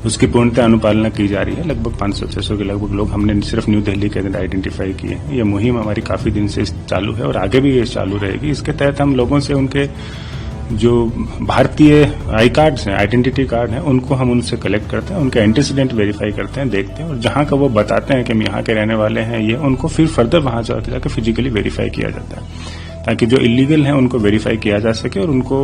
उसकी पूर्णतः अनुपालना की जा रही है। लगभग 500-600 के लगभग लोग हमने सिर्फ न्यू दिल्ली के अंदर आइडेंटिफाई किए हैं। ये मुहिम हमारी काफी दिन से चालू है और आगे भी ये चालू रहेगी। इसके तहत हम लोगों से उनके जो भारतीय आई कार्ड्स हैं, आइडेंटिटी कार्ड हैं, उनको हम उनसे कलेक्ट करते हैं, उनके एंटीसीडेंट वेरीफाई करते हैं, देखते हैं और जहां का वो बताते हैं कि हम यहाँ के रहने वाले हैं, ये उनको फिर फर्दर वहां जाकर फिजिकली वेरीफाई किया जाता है ताकि जो इलीगल हैं उनको वेरीफाई किया जा सके और उनको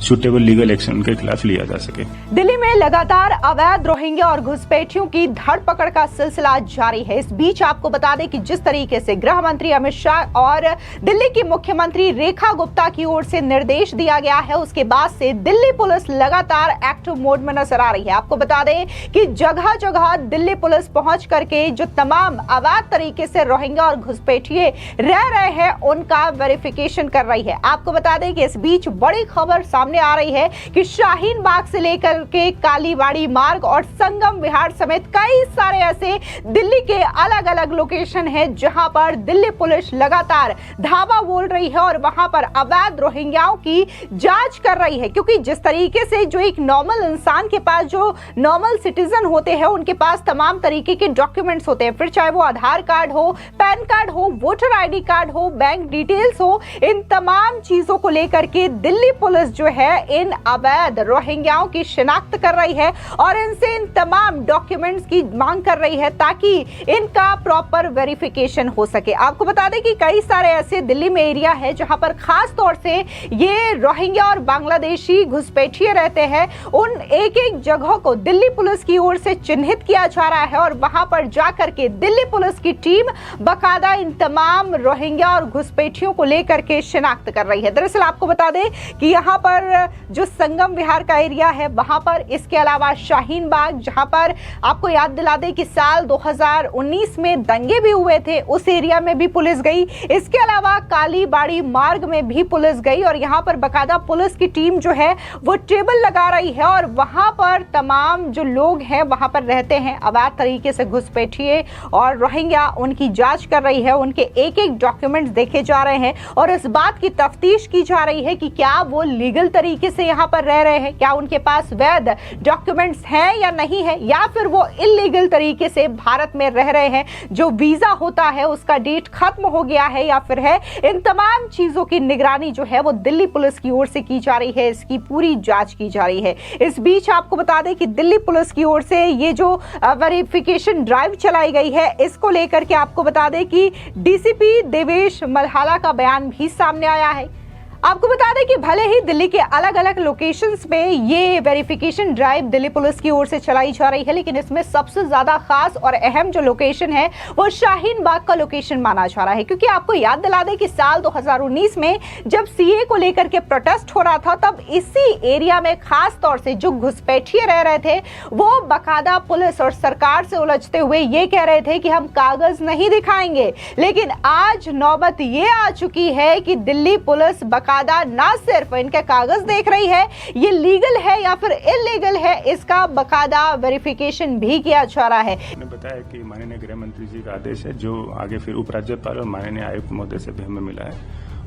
सूटेबल लीगल एक्शन उनके खिलाफ लिया जा सके। दिल्ली में लगातार अवैध रोहिंग्या और घुसपैठियों की धरपकड़ का सिलसिला जारी है। इस बीच आपको बता दें कि जिस तरीके से गृह मंत्री अमित शाह और दिल्ली की मुख्यमंत्री रेखा गुप्ता की ओर से निर्देश दिया गया है, उसके बाद से दिल्ली पुलिस लगातार एक्टिव मोड में नजर आ रही है। आपको बता दें कि जगह जगह दिल्ली पुलिस पहुंच करके जो तमाम अवैध तरीके से रोहिंग्या और घुसपैठिए रह रहे हैं उनका वेरिफिकेशन कर रही है। आपको बता दें कि इस बीच बड़ी खबर सामने आ रही है कि शाहीन बाग से लेकर के कालीबाड़ी मार्ग और संगम विहार समेत कई सारे ऐसे दिल्ली के अलग अलग लोकेशन हैं जहां पर दिल्ली पुलिस लगातार धावा बोल रही है और वहां पर अवैध रोहिंग्याओं की जांच कर रही है। क्योंकि जिस तरीके से जो एक नॉर्मल इंसान के पास, जो नॉर्मल सिटीजन होते हैं, उनके पास तमाम तरीके के डॉक्यूमेंट्स होते हैं, फिर चाहे वो आधार कार्ड हो, पैन कार्ड हो, वोटर आईडी कार्ड हो, बैंक डिटेल्स हो, इन तमाम चीजों को लेकर के दिल्ली पुलिस जो है इन अवैध रोहिंग्याओं की शिनाख्त कर रही है और इनसे इन तमाम डॉक्यूमेंट्स की मांग कर रही है ताकि इनका प्रॉपर वेरिफिकेशन हो सके। आपको बता दें कि कई सारे ऐसे दिल्ली में एरिया है जहां पर खास तौर से ये रोहिंग्या और बांग्लादेशी घुसपैठिए रहते हैं। उन एक एक जगहों को दिल्ली पुलिस की ओर से चिन्हित किया जा रहा है और वहां पर जाकर के दिल्ली पुलिस की टीम बाकायदा इन तमाम रोहिंग्या और घुसपैठियों को लेकर के शिनाख्त कर रही है। दरअसल आपको बता दें कि यहाँ पर जो संगम विहार का एरिया है वहां पर, इसके अलावा शाहीन बाग, जहां पर आपको याद दिला दें कि साल 2019 में दंगे भी हुए थे, उस एरिया में भी पुलिस गई। इसके अलावा कालीबाड़ी मार्ग में भी पुलिस गई और यहाँ पर बाकायदा पुलिस की टीम जो है वो टेबल लगा रही है और वहां पर तमाम जो लोग हैं वहां पर रहते हैं अवैध तरीके से घुसपैठिए और रोहिंग्या, उनकी जांच कर रही है, उनके एक एक डॉक्यूमेंट्स देखे जा रहे हैं और इस बात की तफ्तीश की जा रही है कि क्या वो लीगल तरीके से यहाँ पर रह रहे हैं, क्या उनके पास वैध डॉक्यूमेंट्स हैं या नहीं है, या फिर वो इलीगल तरीके से भारत में रह रहे हैं, जो वीजा होता है उसका डेट खत्म हो गया है या फिर है। इन तमाम चीजों की निगरानी जो है वो दिल्ली पुलिस की ओर से की जा रही है, इसकी पूरी जांच की जा रही है। इस बीच आपको बता दें कि दिल्ली पुलिस की ओर से ये जो वेरिफिकेशन ड्राइव चलाई गई है, इसको लेकर के आपको बता दें कि डीसीपी देवेश मल्हाला का बयान भी सामने आया है। आपको बता दें कि भले ही दिल्ली के अलग अलग लोकेशंस पे ये वेरिफिकेशन ड्राइव दिल्ली पुलिस की ओर से चलाई जा रही है, लेकिन इसमें सबसे ज्यादा खास और अहम जो लोकेशन है वो शाहीन बाग का लोकेशन माना जा रहा है। क्योंकि आपको याद दिला दें कि साल 2019 में जब सीए को लेकर के प्रोटेस्ट हो रहा था, तब इसी एरिया में खास तौर से जो घुसपैठिए रह रहे थे वो बाकायदा पुलिस और सरकार से उलझते हुए ये कह रहे थे कि हम कागज नहीं दिखाएंगे। लेकिन आज नौबत ये आ चुकी है कि दिल्ली पुलिस ना सिर्फ इनके कागज देख रही है, ये लीगल है या फिर इलीगल है, इसका बाकायदा वेरिफिकेशन भी किया जा रहा है। मैंने बताया कि माननीय गृह मंत्री जी का आदेश है जो आगे फिर उपराज्यपाल और माननीय आयुक्त महोदय से भी हमें मिला है,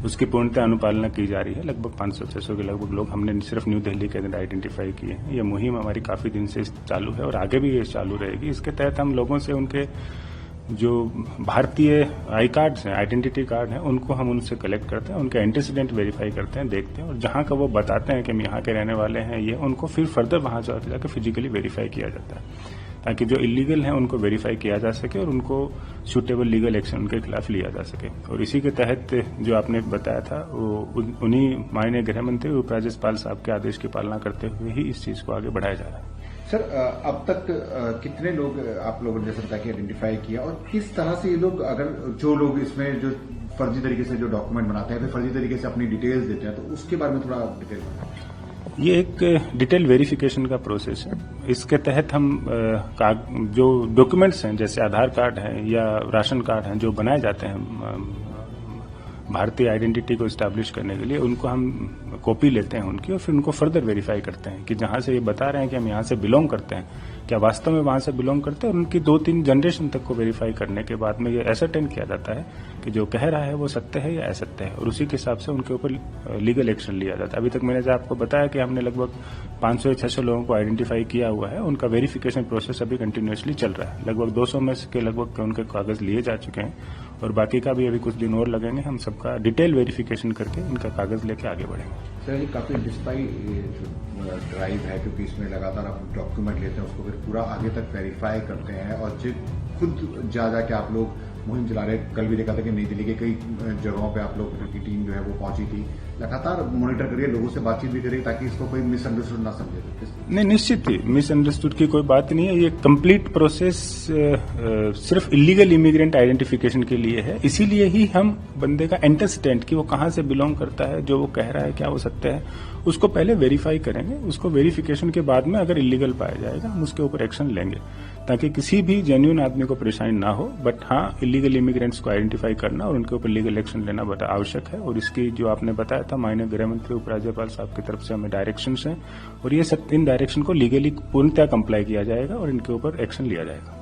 उसकी पूर्णतः अनुपालना की जा रही है। लगभग 500-600 के लगभग लोग हमने सिर्फ न्यू दिल्ली के अंदर आइडेंटिफाई किए हैं। ये मुहिम हमारी काफी दिन से चालू है और आगे भी ये चालू रहेगी। इसके तहत हम लोगों से उनके जो भारतीय आई कार्ड्स हैं, आइडेंटिटी कार्ड हैं, उनको हम उनसे कलेक्ट करते हैं, उनके एंटीसीडेंट वेरीफाई करते हैं, देखते हैं और जहां का वो बताते हैं कि हम यहाँ के रहने वाले हैं, ये उनको फिर फर्दर वहां जाकर फिजिकली वेरीफाई किया जाता है ताकि जो इलीगल हैं उनको वेरीफाई किया जा सके और उनको सूटेबल लीगल एक्शन उनके खिलाफ लिया जा सके। और इसी के तहत जो आपने बताया था वो उन्हीं माननीय गृह मंत्री उपराज्यपाल साहब के आदेश की पालना करते हुए ही इस चीज को आगे बढ़ाया जा रहा है। सर, अब तक कितने लोग आप लोगों ने जैसे बताया कि आइडेंटिफाई किया और किस तरह से ये लोग, अगर जो लोग इसमें जो फर्जी तरीके से जो डॉक्यूमेंट बनाते हैं, फिर फर्जी तरीके से अपनी डिटेल्स देते हैं, तो उसके बारे में थोड़ा डिटेल बताएं। ये एक डिटेल वेरिफिकेशन का प्रोसेस है। इसके तहत हम जो डॉक्यूमेंट्स हैं जैसे आधार कार्ड है या राशन कार्ड हैं जो बनाए जाते हैं भारतीय आइडेंटिटी को इस्टेब्लिश करने के लिए उनको हम कॉपी लेते हैं उनकी और फिर उनको फर्दर वेरीफाई करते हैं कि जहां से ये बता रहे हैं कि हम यहाँ से बिलोंग करते हैं, क्या वास्तव में वहां से बिलोंग करते हैं, और उनकी 2-3 जनरेशन तक को वेरीफाई करने के बाद में ये एसरटेन किया जाता है कि जो कह रहा है वो सत्य है या असत्य है, और उसी के हिसाब से उनके ऊपर लीगल एक्शन लिया जाता है। अभी तक मैंने आपको बताया कि हमने लगभग 500 या 600 लोगों को आइडेंटिफाई किया हुआ है, उनका वेरिफिकेशन प्रोसेस अभी कंटिन्यूअसली चल रहा है। लगभग 200 में के लगभग उनके कागज लिए जा चुके हैं और बाकी का भी अभी कुछ दिन और लगेंगे। हम सबका डिटेल वेरिफिकेशन करके इनका कागज लेके आगे बढ़ेंगे। सर, ये काफी डिस्पाई ड्राइव है, क्योंकि इसमें लगातार आप डॉक्यूमेंट लेते हैं, उसको फिर पूरा आगे तक वेरीफाई करते हैं और खुद जा जाके आप लोग मुहिम चला रहे। कल भी देखा था कि नई दिल्ली के कई जगहों पे आप लोग की टीम जो है वो पहुंची थी। लगातार मॉनिटर करिए, लोगों से बातचीत भी करिए ताकि इसको कोई मिसअंडरस्टूड ना समझे। नहीं, निश्चित ही मिसअंडरस्टूड की कोई बात नहीं है। ये कंप्लीट प्रोसेस सिर्फ इलीगल इमिग्रेंट आइडेंटिफिकेशन के लिए है। इसीलिए ही हम बंदे का एंटेसिडेंट कि वो कहां से बिलोंग करता है, जो वो कह रहा है क्या वो सत्य है, उसको पहले वेरीफाई करेंगे। उसको वेरिफिकेशन के बाद में अगर इलीगल पाया जाएगा हम उसके ऊपर एक्शन लेंगे ताकि किसी भी जेन्युइन आदमी को परेशानी ना हो। बट हाँ, इलीगल इमिग्रेंट्स को आइडेंटिफाई करना और उनके ऊपर लीगल एक्शन लेना बड़ा आवश्यक है। और इसकी जो आपने बताया था माननीय गृह मंत्री उपराज्यपाल साहब की तरफ से हमें डायरेक्शंस हैं और ये सब इन डायरेक्शन को लीगली पूर्णतः कंप्लाई किया जाएगा और इनके ऊपर एक्शन लिया जाएगा।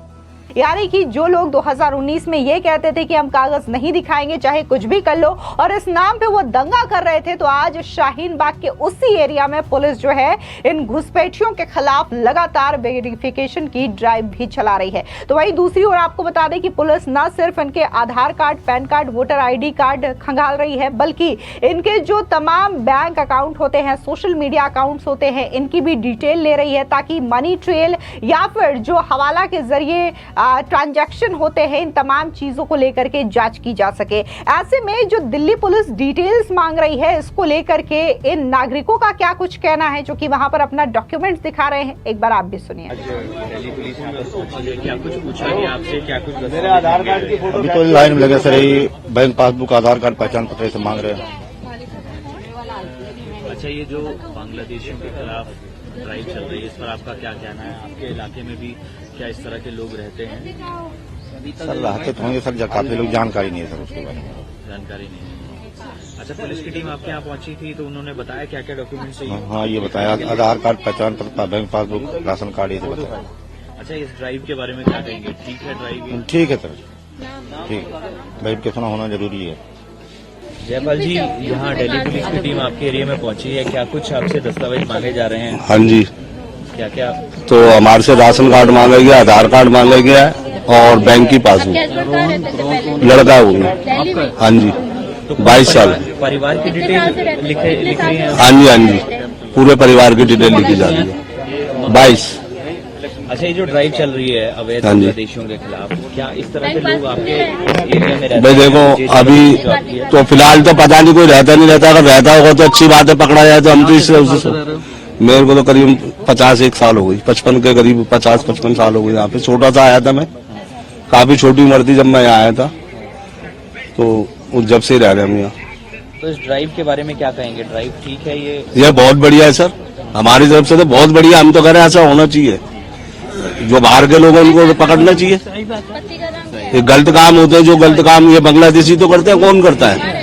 यानी कि जो लोग 2019 में ये कहते थे कि हम कागज नहीं दिखाएंगे चाहे कुछ भी कर लो, और इस नाम पे वो दंगा कर रहे थे, तो आज शाहीन बाग के उसी एरिया में पुलिस जो है इन घुसपैठियों के खिलाफ लगातार वेरिफिकेशन की ड्राइव भी चला रही है। तो वहीं दूसरी ओर आपको बता दें कि पुलिस न सिर्फ इनके Aadhaar card, PAN card, voter ID card खंगाल रही है, बल्कि इनके जो तमाम बैंक अकाउंट होते हैं, सोशल मीडिया अकाउंट्स होते हैं, इनकी भी डिटेल ले रही है ताकि मनी ट्रेल या फिर जो हवाला के जरिए ट्रांजैक्शन होते हैं, इन तमाम चीजों को लेकर के जांच की जा सके। ऐसे में जो दिल्ली पुलिस डिटेल्स मांग रही है, इसको लेकर के इन नागरिकों का क्या कुछ कहना है जो कि वहां पर अपना डॉक्यूमेंट्स दिखा रहे हैं, एक बार आप भी सुनिए। दिल्ली पुलिस क्या कुछ पूछा गया आपसे, क्या कुछ मेरे आधार कार्ड की फोटो अभी तो लाइन में लगे सर, यही बैंक पासबुक, आधार कार्ड, पहचान पत्र से मांग रहे हैं। अच्छा, ये जो बांग्लादेशियों के खिलाफ ड्राइव चल रही है, इस पर आपका क्या कहना है? आपके इलाके में भी क्या इस तरह के लोग रहते हैं? सर रहते तो होंगे सर, काफी लोग जानकारी नहीं है सर उसके बारे में। जानकारी नहीं है। अच्छा, पुलिस की टीम आपके यहाँ पहुंची थी तो उन्होंने बताया क्या क्या डॉक्यूमेंट चाहिए? हाँ, ये बताया आधार कार्ड, पहचान पत्र, बैंक पासबुक, राशन कार्ड, ये सब बताया। अच्छा, इस ड्राइव के बारे में क्या कहेंगे? ठीक है ड्राइव? ठीक है सर, ठीक, वेरिफिकेशन होना जरूरी है। जयपाल जी, यहाँ दिल्ली पुलिस की टीम आपके एरिया में पहुंची है, क्या कुछ आपसे दस्तावेज मांगे जा रहे हैं? हाँ जी, क्या क्या? तो हमारे से राशन कार्ड मांगा गया, आधार कार्ड मांगा गया और बैंक की पासबुक। लड़का हूँ मैं। हाँ जी, 22 साल। परिवार की डिटेल लिख रही है? हाँ जी, हाँ जी, पूरे परिवार की डिटेल लिखी जा रही है। 22। अच्छा, ये जो ड्राइव चल रही है अवैध बांग्लादेशियों के खिलाफ, क्या इस तरह के लोग आपके एरिया में रहते हैं? भाई देखो, अभी तो फिलहाल तो पता नहीं, कोई रहता नहीं रहता। अगर रहता होगा तो अच्छी बात है, पकड़ा जाए तो हम तो इससे मेरे को तो करीब 51 साल हो गई, 55 के करीब 50-55 साल हो गई। यहाँ पे छोटा सा आया था मैं, काफी छोटी उम्र थी जब मैं यहाँ आया था, तो जब से ही रह रहे हम यहाँ। तो इस ड्राइव के बारे में क्या कहेंगे? ड्राइव ठीक है? ये बहुत बढ़िया है सर, हमारी तरफ से तो बहुत बढ़िया। हम तो कह रहे हैं ऐसा होना चाहिए, जो बाहर के लोग हैं उनको तो पकड़ना चाहिए। ये गलत काम होते हैं, जो गलत काम ये बांग्लादेशी तो करते हैं, कौन करता है?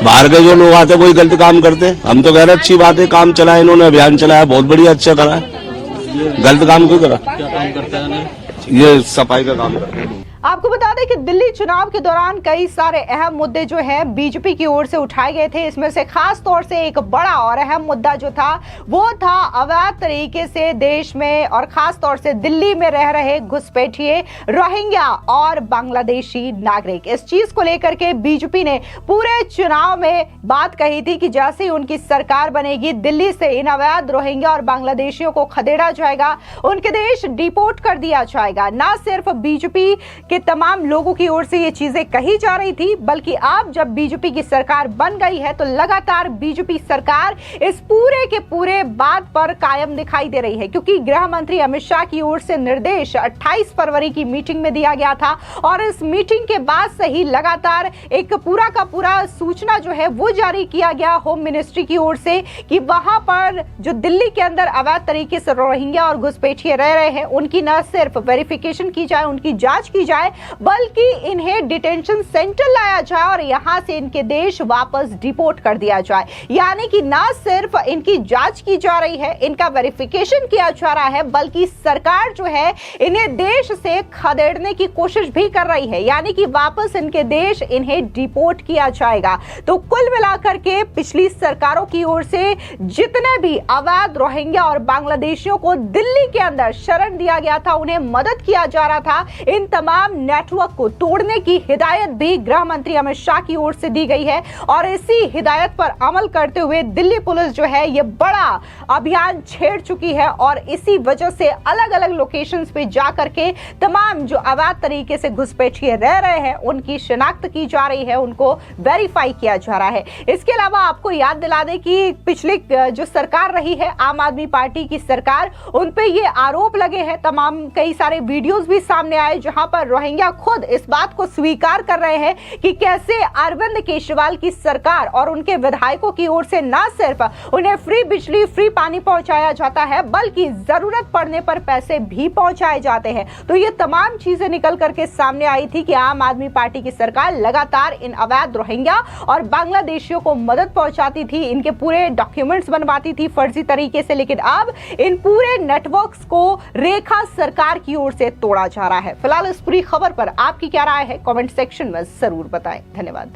बाहर के जो लोग आते हैं वही गलत काम करते हैं। हम तो कह रहे हैं अच्छी बात है, काम चलाया इन्होंने, अभियान चलाया, बहुत बढ़िया, अच्छा करा है। गलत काम क्यों करा? क्या काम करता है? ये सफाई का काम करते हैं। आपको बता दें कि दिल्ली चुनाव के दौरान कई सारे अहम मुद्दे जो हैं बीजेपी की ओर से उठाए गए थे। इसमें से खास तौर से एक बड़ा और अहम मुद्दा जो था वो था अवैध तरीके से देश में और खास तौर से दिल्ली में रह रहे घुसपैठिए रोहिंग्या और बांग्लादेशी नागरिक। इस चीज को लेकर के बीजेपी ने पूरे चुनाव में बात कही थी कि जैसे ही उनकी सरकार बनेगी, दिल्ली से इन अवैध रोहिंग्या और बांग्लादेशियों को खदेड़ा जाएगा, उनके देश डिपोर्ट कर दिया जाएगा। न सिर्फ बीजेपी के तमाम लोगों की ओर से ये चीजें कही जा रही थी, बल्कि अब जब बीजेपी की सरकार बन गई है तो लगातार बीजेपी सरकार इस पूरे के पूरे बात पर कायम दिखाई दे रही है, क्योंकि गृह मंत्री अमित शाह की ओर से निर्देश 28 फरवरी की मीटिंग में दिया गया था और इस मीटिंग के बाद से ही लगातार एक पूरा का पूरा सूचना जो है वो जारी किया गया होम मिनिस्ट्री की ओर से कि वहां पर जो दिल्ली के अंदर अवैध तरीके से रोहिंग्या और घुसपैठिए रह रहे हैं उनकी न सिर्फ वेरिफिकेशन की जाए, उनकी जांच की जाए, जाए, बल्कि इन्हें डिटेंशन सेंटर लाया जाए और यहां से इनके देश वापस डिपोर्ट कर दिया जाए। यानी कि ना सिर्फ इनकी जांच की जा रही है, इनका वेरिफिकेशन किया जा रहा है, बल्कि सरकार जो है इन्हें देश से खदेड़ने की कोशिश भी कर रही है, यानी कि वापस इनके देश इन्हें डिपोर्ट किया जाएगा। तो कुल मिलाकर के पिछली सरकारों की ओर से जितने भी अवैध रोहिंग्या और बांग्लादेशियों को दिल्ली के अंदर शरण दिया गया था, उन्हें मदद किया जा रहा था, इन तमाम नेटवर्क को तोड़ने की हिदायत भी गृह मंत्री अमित शाह की ओर से दी गई है। और इसी हिदायत पर अमल करते हुए दिल्ली पुलिस जो है ये बड़ा अभियान छेड़ चुकी है और इसी वजह से अलग अलग लोकेशंस पे जाकर के तमाम जो अवैध तरीके से घुसपैठिए रह रहे हैं उनकी शिनाख्त की जा रही है, उनको वेरीफाई किया जा रहा है। इसके अलावा आपको याद दिला दें कि पिछली जो सरकार रही है आम आदमी पार्टी की सरकार, उन पे ये आरोप लगे हैं, तमाम कई सारे वीडियोस भी सामने आए जहां पर रोहिंग्या खुद इस बात को स्वीकार कर रहे हैं कि कैसे अरविंद केजरीवाल की सरकार और उनके विधायकों की ओर से ना सिर्फ उन्हें फ्री बिजली, फ्री पानी पहुंचाया जाता है, बल्कि जरूरत पड़ने पर पैसे भी पहुंचाए जाते हैं। तो ये तमाम चीजें निकल करके सामने आई थी कि आम आदमी पार्टी की सरकार लगातार इन अवैध रोहिंग्या और बांग्लादेशियों को मदद पहुंचाती थी, इनके पूरे डॉक्यूमेंट्स बनवाती थी फर्जी तरीके से, लेकिन अब इन पूरे नेटवर्क्स को रेखा सरकार की ओर से तोड़ा जा रहा है। फिलहाल इस पूरी खबर पर आपकी क्या राय है, कमेंट सेक्शन में जरूर बताएं। धन्यवाद।